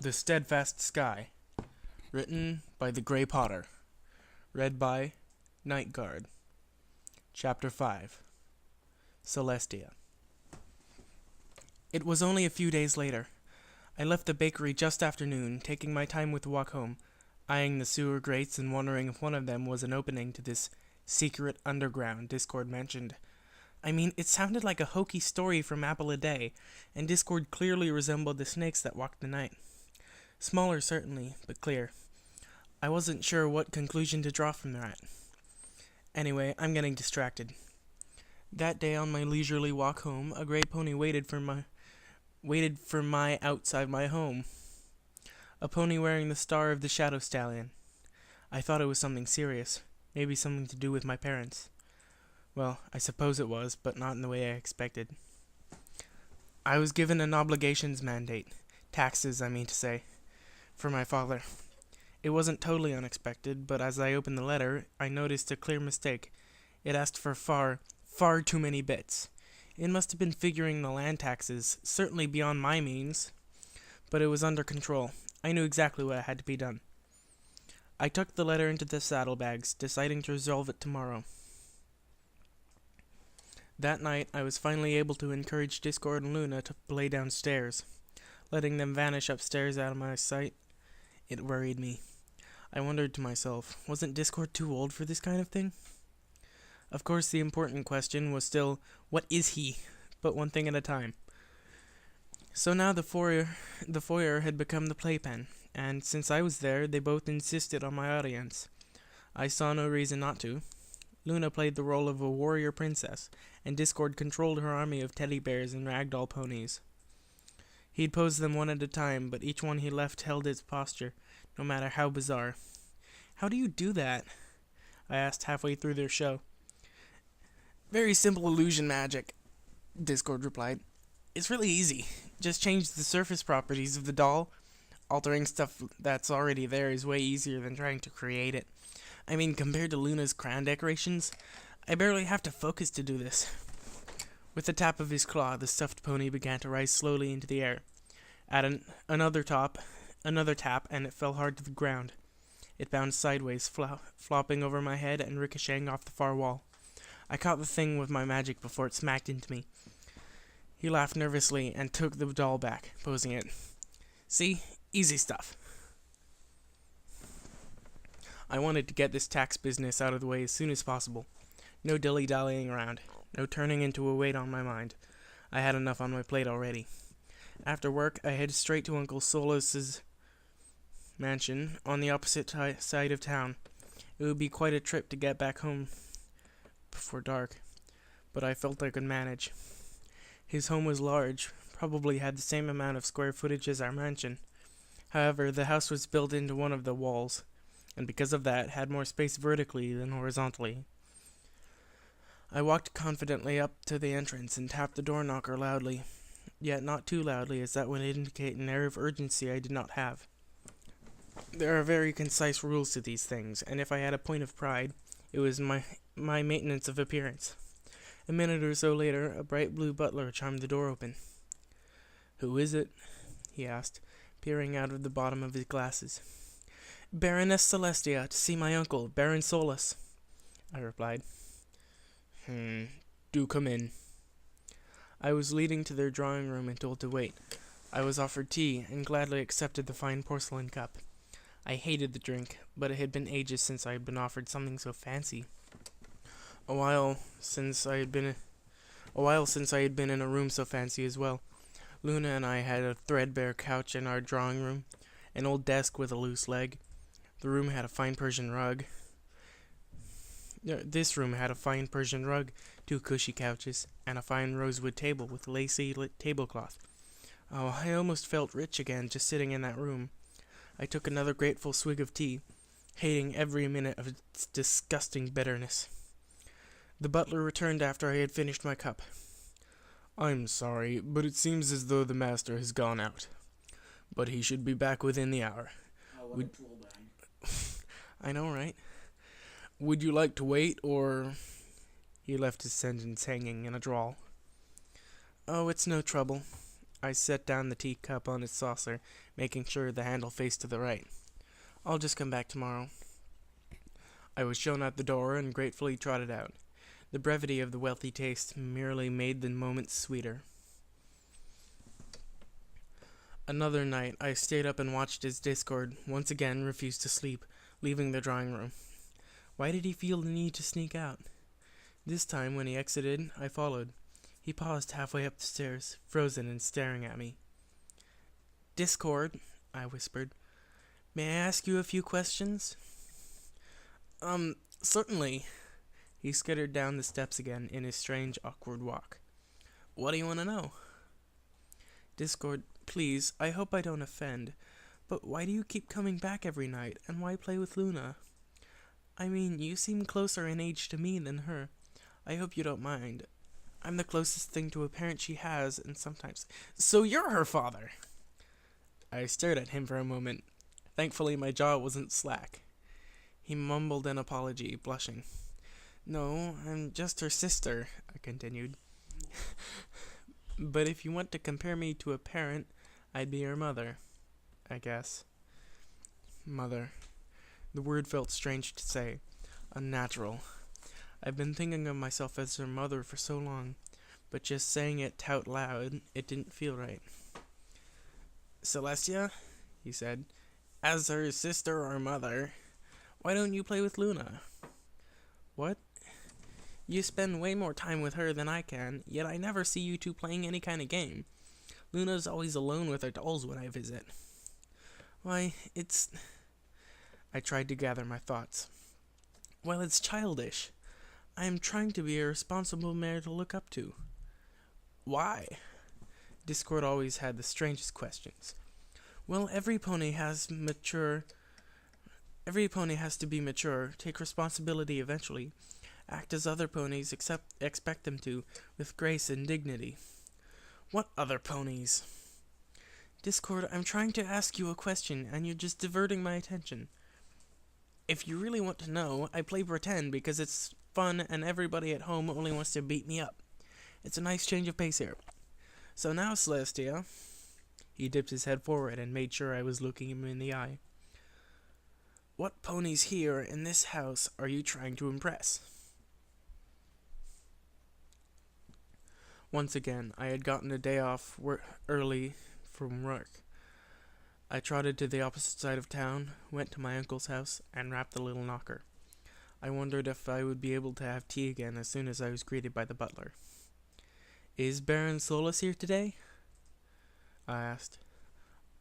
The Steadfast Sky. Written by the Grey Potter. Read by Night Guard. Chapter 5. Celestia. It was only a few days later. I left the bakery just after noon, taking my time with the walk home, eyeing the sewer grates and wondering if one of them was an opening to this secret underground Discord mentioned. I mean, it sounded like a hokey story from Apple a Day, and Discord clearly resembled the snakes that walked the night. Smaller, certainly, but clear. I wasn't sure what conclusion to draw from that. Anyway, I'm getting distracted. That day on my leisurely walk home, a gray pony waited for my outside my home. A pony wearing the star of the Shadow Stallion. I thought it was something serious, maybe something to do with my parents. Well, I suppose it was, but not in the way I expected. I was given an obligations mandate, taxes, I mean to say, for my father. It wasn't totally unexpected, but as I opened the letter, I noticed a clear mistake. It asked for far too many bits. It must have been figuring the land taxes, certainly beyond my means, but it was under control. I knew exactly what had to be done. I tucked the letter into the saddlebags, deciding to resolve it tomorrow. That night, I was finally able to encourage Discord and Luna to play downstairs. Letting them vanish upstairs out of my sight, it worried me. I wondered to myself, wasn't Discord too old for this kind of thing? Of course, the important question was still, what is he? But one thing at a time. So now the foyer had become the playpen, and since I was there, they both insisted on my audience. I saw no reason not to. Luna played the role of a warrior princess, and Discord controlled her army of teddy bears and ragdoll ponies. He'd pose them one at a time, but each one he left held its posture, no matter how bizarre. How do you do that? I asked halfway through their show. Very simple illusion magic, Discord replied. It's really easy. Just change the surface properties of the doll. Altering stuff that's already there is way easier than trying to create it. I mean, compared to Luna's crown decorations, I barely have to focus to do this. With a tap of his claw, the stuffed pony began to rise slowly into the air. At another tap, and it fell hard to the ground. It bounced sideways, flopping over my head and ricocheting off the far wall. I caught the thing with my magic before it smacked into me. He laughed nervously and took the doll back, posing it. See? Easy stuff. I wanted to get this tax business out of the way as soon as possible. No dilly-dallying around. No turning into a weight on my mind. I had enough on my plate already. After work, I headed straight to Uncle Solos's mansion on the opposite side of town. It would be quite a trip to get back home before dark, but I felt I could manage. His home was large, probably had the same amount of square footage as our mansion. However, the house was built into one of the walls, and because of that, had more space vertically than horizontally. I walked confidently up to the entrance and tapped the door knocker loudly, yet not too loudly as that would indicate an air of urgency I did not have. There are very concise rules to these things, and if I had a point of pride, it was my maintenance of appearance. A minute or so later, a bright blue butler chimed the door open. "Who is it?" he asked, peering out of the bottom of his glasses. "Baroness Celestia, to see my uncle, Baron Solus," I replied. Do come in." I was leading to their drawing room and told to wait. I was offered tea, and gladly accepted the fine porcelain cup. I hated the drink, but it had been ages since I had been offered something so fancy. A while since I had been in a room so fancy as well. Luna and I had a threadbare couch in our drawing room, an old desk with a loose leg. The room had a fine Persian rug. This room had a fine Persian rug, 2 cushy couches, and a fine rosewood table with lacy tablecloth. Oh, I almost felt rich again just sitting in that room. I took another grateful swig of tea, hating every minute of its disgusting bitterness. The butler returned after I had finished my cup. "I'm sorry, but it seems as though the master has gone out. But he should be back within the hour." I know, right? "Would you like to wait, or—" He left his sentence hanging in a drawl. "Oh, it's no trouble. I set down the teacup on its saucer, making sure the handle faced to the right. I'll just come back tomorrow. I was shown out the door and gratefully trotted out. The brevity of the wealthy taste merely made the moment sweeter. Another night, I stayed up and watched his Discord, once again refused to sleep, leaving the drawing room. Why did he feel the need to sneak out? This time, when he exited, I followed. He paused halfway up the stairs, frozen and staring at me. Discord, I whispered. May I ask you a few questions? Certainly. He skittered down the steps again in his strange, awkward walk. What do you want to know? Discord, please, I hope I don't offend, but why do you keep coming back every night, and why play with Luna? I mean, you seem closer in age to me than her. I hope you don't mind. I'm the closest thing to a parent she has, and sometimes... So you're her father! I stared at him for a moment. Thankfully, my jaw wasn't slack. He mumbled an apology, blushing. No, I'm just her sister, I continued. But if you want to compare me to a parent, I'd be her mother, I guess. Mother. The word felt strange to say. Unnatural. I've been thinking of myself as her mother for so long, but just saying it out loud, it didn't feel right. Celestia, he said, as her sister or mother, why don't you play with Luna? What? You spend way more time with her than I can, yet I never see you two playing any kind of game. Luna's always alone with her dolls when I visit. Why, it's... I tried to gather my thoughts. Well, it's childish. I am trying to be a responsible mare to look up to. Why? Discord always had the strangest questions. Well, every pony has to be mature, take responsibility eventually, act as other ponies expect them to, with grace and dignity. What other ponies? Discord, I'm trying to ask you a question, and you're just diverting my attention. If you really want to know, I play pretend because it's fun and everybody at home only wants to beat me up. It's a nice change of pace here. So now, Celestia... He dipped his head forward and made sure I was looking him in the eye. What ponies here in this house are you trying to impress? Once again, I had gotten a day off early from work. I trotted to the opposite side of town, went to my uncle's house, and rapped the little knocker. I wondered if I would be able to have tea again as soon as I was greeted by the butler. Is Baron Solus here today? I asked.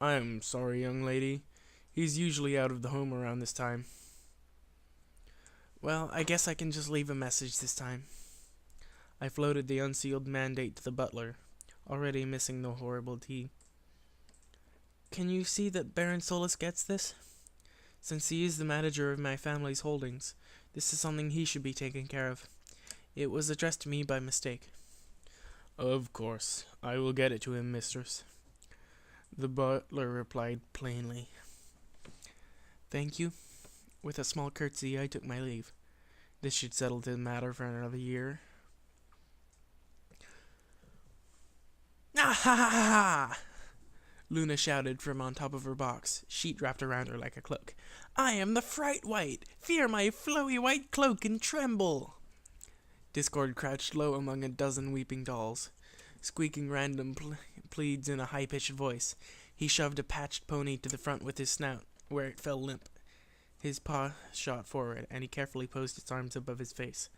I'm sorry, young lady. He's usually out of the home around this time. Well, I guess I can just leave a message this time. I floated the unsealed mandate to the butler, already missing the horrible tea. Can you see that Baron Solus gets this? Since he is the manager of my family's holdings, this is something he should be taking care of. It was addressed to me by mistake. Of course. I will get it to him, mistress. The butler replied plainly. Thank you. With a small curtsy, I took my leave. This should settle the matter for another year. Ah ha ha ha! Luna shouted from on top of her box, sheet wrapped around her like a cloak. I am the Fright White! Fear my flowy white cloak and tremble! Discord crouched low among a dozen weeping dolls. Squeaking random pleads in a high-pitched voice, he shoved a patched pony to the front with his snout, where it fell limp. His paw shot forward, and he carefully posed its arms above his face.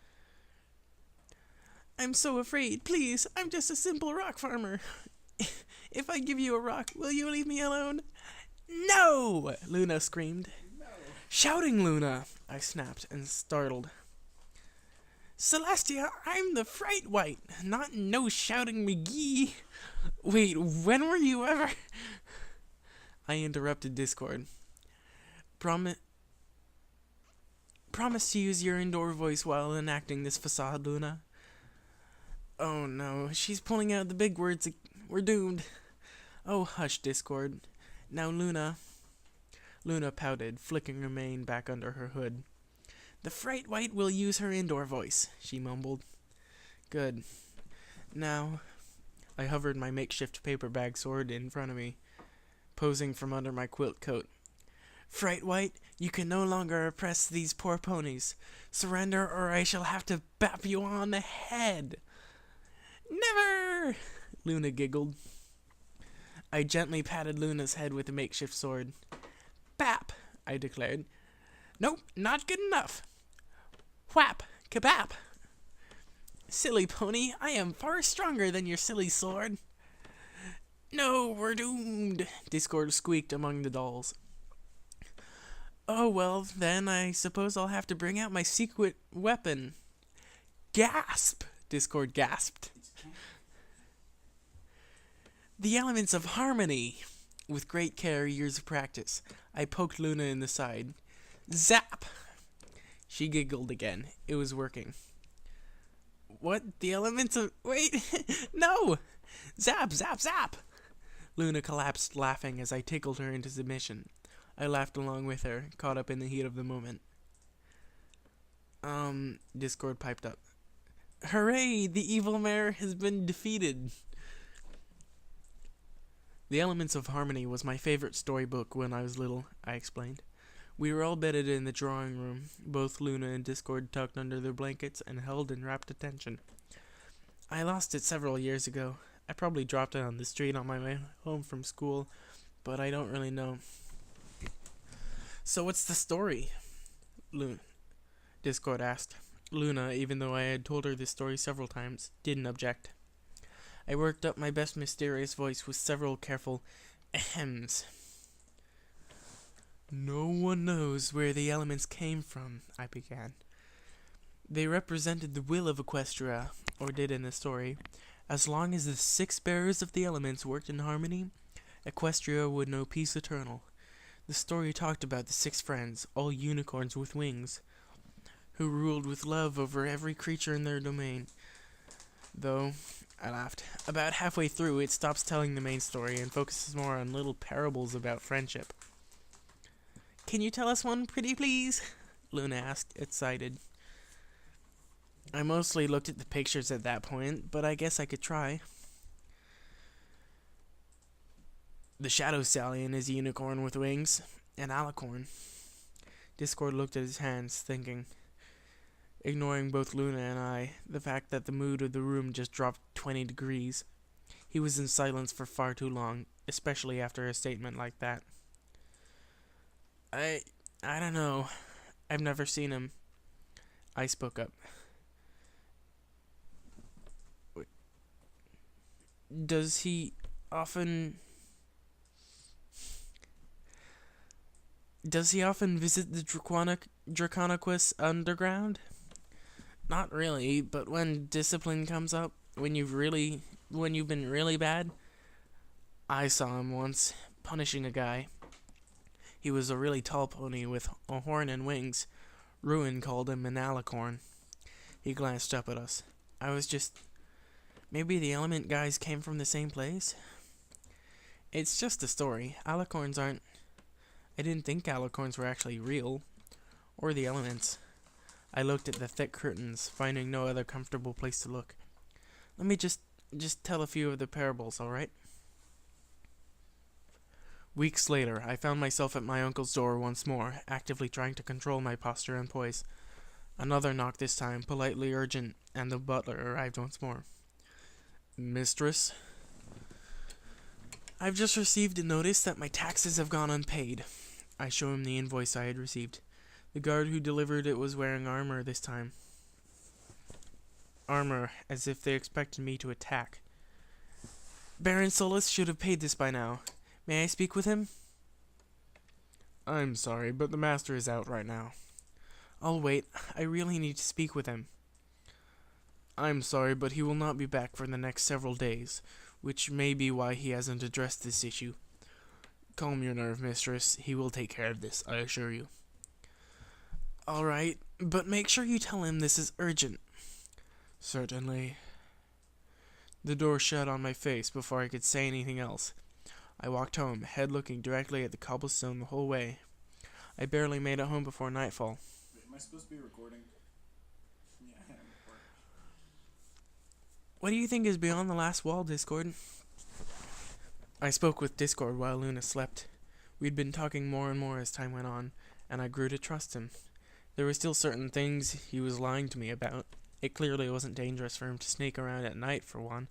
I'm so afraid. Please, I'm just a simple rock farmer. If I give you a rock, will you leave me alone? No! Luna screamed. No. Shouting, Luna! I snapped and startled. Celestia, I'm the Fright White, not no shouting McGee. Wait, when were you ever... I interrupted Discord. Promise to use your indoor voice while enacting this facade, Luna. Oh no, she's pulling out the big words. We're doomed. Oh, hush, Discord. Now, Luna. Luna pouted, flicking her mane back under her hood. The Fright White will use her indoor voice, she mumbled. Good. Now, I hovered my makeshift paper bag sword in front of me, posing from under my quilt coat. Fright White, you can no longer oppress these poor ponies. Surrender or I shall have to bap you on the head. Never! Luna giggled. I gently patted Luna's head with the makeshift sword. Bap, I declared. Nope, not good enough. Whap, kabap. Silly pony, I am far stronger than your silly sword. No, we're doomed, Discord squeaked among the dolls. Oh, well, then I suppose I'll have to bring out my secret weapon. Gasp! Discord gasped. The elements of harmony! With great care, years of practice, I poked Luna in the side. Zap! She giggled again. It was working. What? The elements of... Wait! No! Zap! Zap! Zap! Luna collapsed laughing as I tickled her into submission. I laughed along with her, caught up in the heat of the moment. Discord piped up. Hooray! The evil mare has been defeated! The Elements of Harmony was my favorite storybook when I was little, I explained. We were all bedded in the drawing room, both Luna and Discord tucked under their blankets and held in rapt attention. I lost it several years ago. I probably dropped it on the street on my way home from school, but I don't really know. So what's the story? Discord asked. Luna, even though I had told her this story several times, didn't object. I worked up my best mysterious voice with several careful ahems. No one knows where the elements came from, I began. They represented the will of Equestria, or did in the story. As long as the 6 bearers of the elements worked in harmony, Equestria would know peace eternal. The story talked about the 6 friends, all unicorns with wings, who ruled with love over every creature in their domain. Though, I laughed, about halfway through it stops telling the main story and focuses more on little parables about friendship. Can you tell us one, pretty please? Luna asked, excited. I mostly looked at the pictures at that point, but I guess I could try. The Shadow Stallion is a unicorn with wings, an alicorn. Discord looked at his hands, thinking. Ignoring both Luna and I, the fact that the mood of the room just dropped 20 degrees. He was in silence for far too long, especially after a statement like that. I don't know. I've never seen him. I spoke up. Does he often visit the Draconequus underground? Not really, but when discipline comes up, when you've been really bad, I saw him once, punishing a guy. He was a really tall pony with a horn and wings. Ruin called him an alicorn. He glanced up at us. I was just... Maybe the element guys came from the same place? It's just a story. Alicorns aren't... I didn't think alicorns were actually real. Or the elements. I looked at the thick curtains, finding no other comfortable place to look. Let me just tell a few of the parables, alright? Weeks later, I found myself at my uncle's door once more, actively trying to control my posture and poise. Another knock this time, politely urgent, and the butler arrived once more. Mistress? I've just received a notice that my taxes have gone unpaid. I show him the invoice I had received. The guard who delivered it was wearing armor this time. Armor, as if they expected me to attack. Baron Solus should have paid this by now. May I speak with him? I'm sorry, but the master is out right now. I'll wait. I really need to speak with him. I'm sorry, but he will not be back for the next several days, which may be why he hasn't addressed this issue. Calm your nerve, mistress. He will take care of this, I assure you. All right, but make sure you tell him this is urgent. Certainly. The door shut on my face before I could say anything else. I walked home, head looking directly at the cobblestone the whole way. I barely made it home before nightfall. Wait, am I supposed to be recording? Yeah, I am recording. What do you think is beyond the last wall, Discord? I spoke with Discord while Luna slept. We'd been talking more and more as time went on, and I grew to trust him. There were still certain things he was lying to me about. It clearly wasn't dangerous for him to sneak around at night, for one,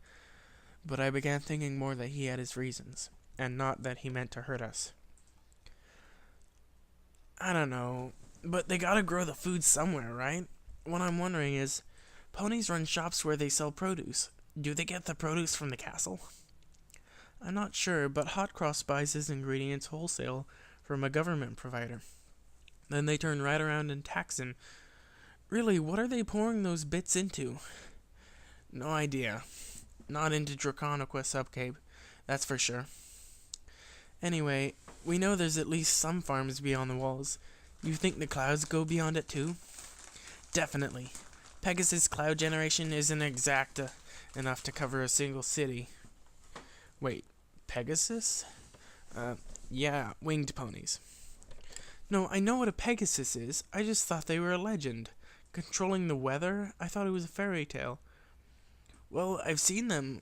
but I began thinking more that he had his reasons, and not that he meant to hurt us. I don't know, but they gotta grow the food somewhere, right? What I'm wondering is, ponies run shops where they sell produce. Do they get the produce from the castle? I'm not sure, but Hot Cross buys his ingredients wholesale from a government provider. Then they turn right around and tax him. Really, what are they pouring those bits into? No idea. Not into Draconiqua Subcape, that's for sure. Anyway, we know there's at least some farms beyond the walls. You think the clouds go beyond it too? Definitely. Pegasus cloud generation isn't exact enough to cover a single city. Wait, Pegasus? Yeah, winged ponies. No, I know what a Pegasus is. I just thought they were a legend. Controlling the weather? I thought it was a fairy tale. Well, I've seen them.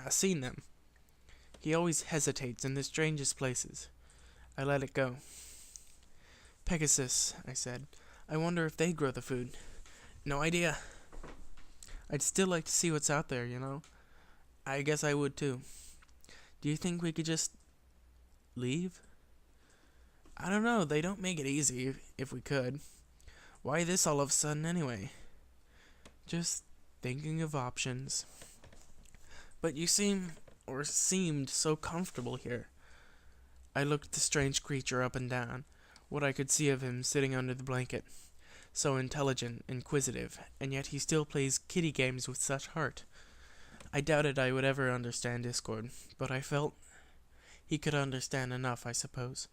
Seen them. He always hesitates in the strangest places. I let it go. Pegasus, I said. I wonder if they grow the food. No idea. I'd still like to see what's out there, you know? I guess I would too. Do you think we could just leave? I don't know, they don't make it easy if we could. Why this all of a sudden anyway? Just thinking of options. But you seemed so comfortable here. I looked the strange creature up and down, what I could see of him sitting under the blanket. So intelligent, inquisitive, and yet he still plays kiddie games with such heart. I doubted I would ever understand Discord, but I felt he could understand enough, I suppose.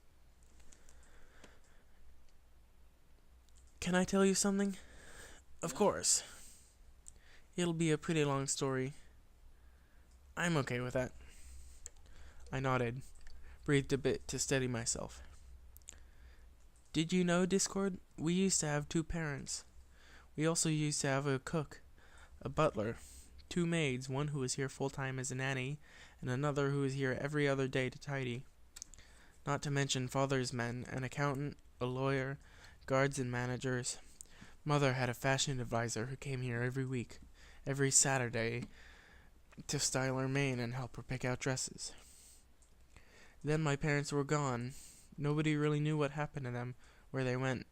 Can I tell you something? Of course. It'll be a pretty long story. I'm okay with that. I nodded, breathed a bit to steady myself. Did you know, Discord? We used to have 2 parents. We also used to have a cook, a butler, 2 maids, one who was here full-time as a nanny, and another who was here every other day to tidy. Not to mention father's men, an accountant, a lawyer, guards and managers. Mother had a fashion advisor who came here every week, every Saturday, to style her mane and help her pick out dresses. Then my parents were gone. Nobody really knew what happened to them, where they went.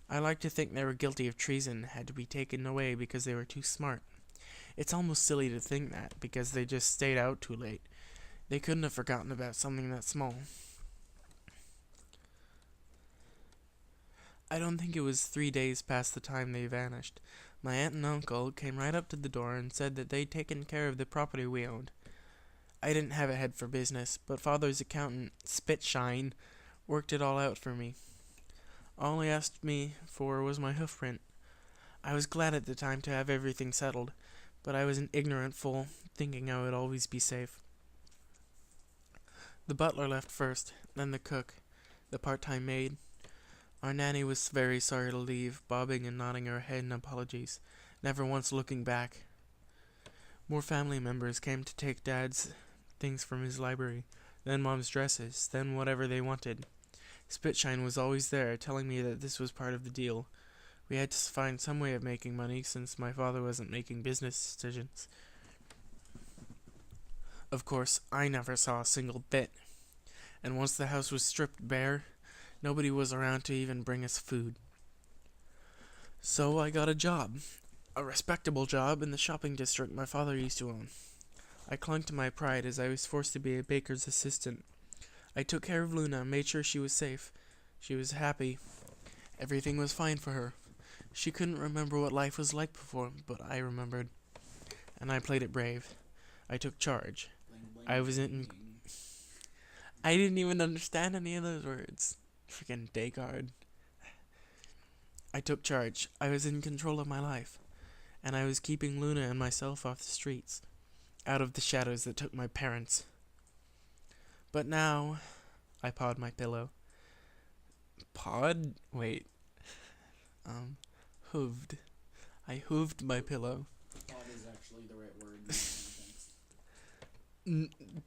I like to think they were guilty of treason, had to be taken away because they were too smart. It's almost silly to think that, because they just stayed out too late. They couldn't have forgotten about something that small. I don't think it was 3 days past the time they vanished. My aunt and uncle came right up to the door and said that they'd taken care of the property we owned. I didn't have a head for business, but father's accountant, Spitshine, worked it all out for me. All he asked me for was my hoofprint. I was glad at the time to have everything settled, but I was an ignorant fool, thinking I would always be safe. The butler left first, then the cook, the part-time maid. Our nanny was very sorry to leave, bobbing and nodding her head in apologies, never once looking back. More family members came to take Dad's things from his library, then Mom's dresses, then whatever they wanted. Spitshine was always there, telling me that this was part of the deal. We had to find some way of making money, since my father wasn't making business decisions. Of course, I never saw a single bit, and once the house was stripped bare, nobody was around to even bring us food. So I got a job, a respectable job in the shopping district my father used to own. I clung to my pride as I was forced to be a baker's assistant. I took care of Luna, made sure she was safe. She was happy. Everything was fine for her. She couldn't remember what life was like before, but I remembered. And I played it brave. I took charge. I didn't even understand any of those words. Freaking Descartes. I took charge. I was in control of my life. And I was keeping Luna and myself off the streets, out of the shadows that took my parents. But now, I pawed my pillow. Pawed? Wait. Hooved. I hooved my pillow.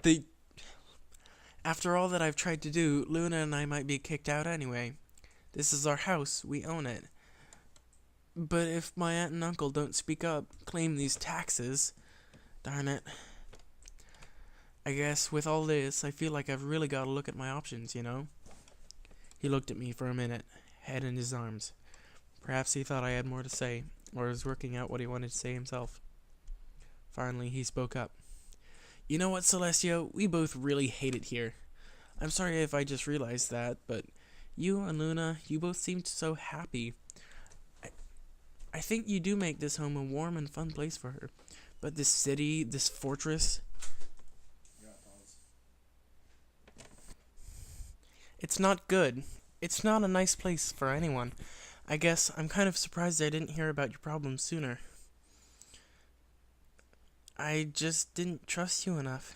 They... After all that I've tried to do, Luna and I might be kicked out anyway. This is our house. We own it. But if my aunt and uncle don't speak up, claim these taxes... Darn it. I guess with all this, I feel like I've really got to look at my options, you know? He looked at me for a minute, head in his arms. Perhaps he thought I had more to say, or was working out what he wanted to say himself. Finally, he spoke up. You know what, Celestia? We both really hate it here. I'm sorry if I just realized that, but you and Luna, you both seemed so happy. I think you do make this home a warm and fun place for her. But this city, this fortress... It's not good. It's not a nice place for anyone. I guess I'm kind of surprised I didn't hear about your problems sooner. I just didn't trust you enough.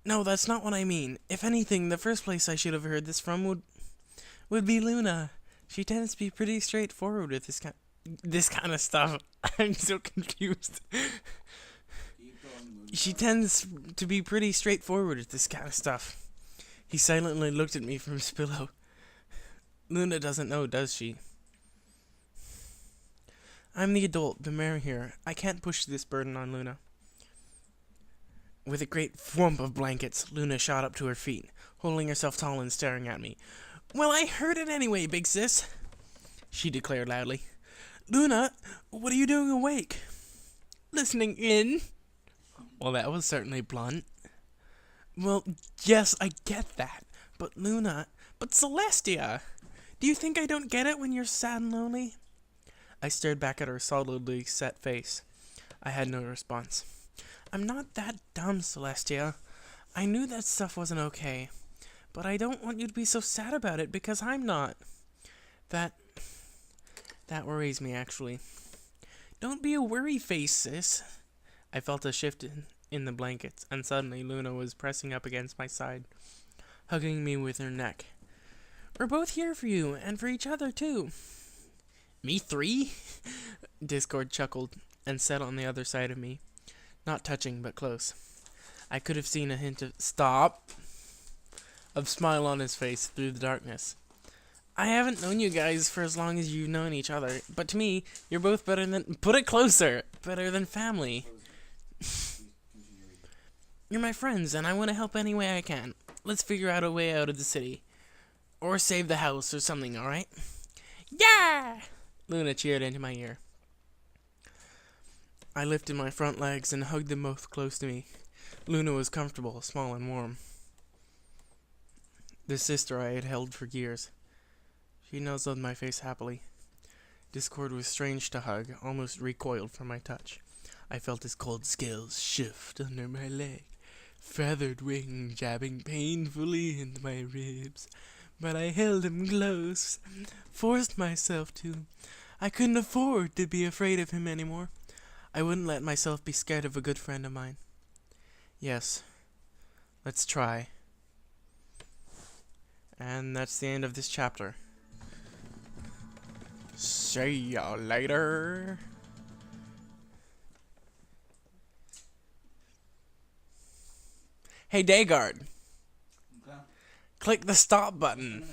No, that's not what I mean. If anything, the first place I should have heard this from would be Luna. She tends to be pretty straightforward with this kind of stuff. I'm so confused. She tends to be pretty straightforward with this kind of stuff. He silently looked at me from his pillow. Luna doesn't know, does she? I'm the adult, the mayor here. I can't push this burden on Luna. With a great thwomp of blankets, Luna shot up to her feet, holding herself tall and staring at me. Well, I heard it anyway, big sis, she declared loudly. Luna, what are you doing awake? Listening in? Well, that was certainly blunt. Well, yes, I get that. But Luna... But Celestia! Do you think I don't get it when you're sad and lonely? I stared back at her solidly set face. I had no response. I'm not that dumb, Celestia. I knew that stuff wasn't okay. But I don't want you to be so sad about it, because I'm not. That worries me, actually. Don't be a worry face, sis. I felt a shift in the blankets, and suddenly Luna was pressing up against my side, hugging me with her neck. We're both here for you, and for each other, too. Me three? Discord chuckled, and sat on the other side of me. Not touching, but close. I could have seen a hint of smile on his face through the darkness. I haven't known you guys for as long as you've known each other, but to me, you're both better than... Put it closer! Better than family. You're my friends, and I want to help any way I can. Let's figure out a way out of the city. Or save the house or something, alright? Yeah! Luna cheered into my ear. I lifted my front legs and hugged them both close to me. Luna was comfortable, small and warm. The sister I had held for years. She nuzzled my face happily. Discord was strange to hug, almost recoiled from my touch. I felt his cold scales shift under my leg, feathered wing jabbing painfully into my ribs. But I held him close, forced myself to. I couldn't afford to be afraid of him anymore. I wouldn't let myself be scared of a good friend of mine. Yes, let's try. And that's the end of this chapter. See ya later. Hey, Daygard. Okay. Click the stop button.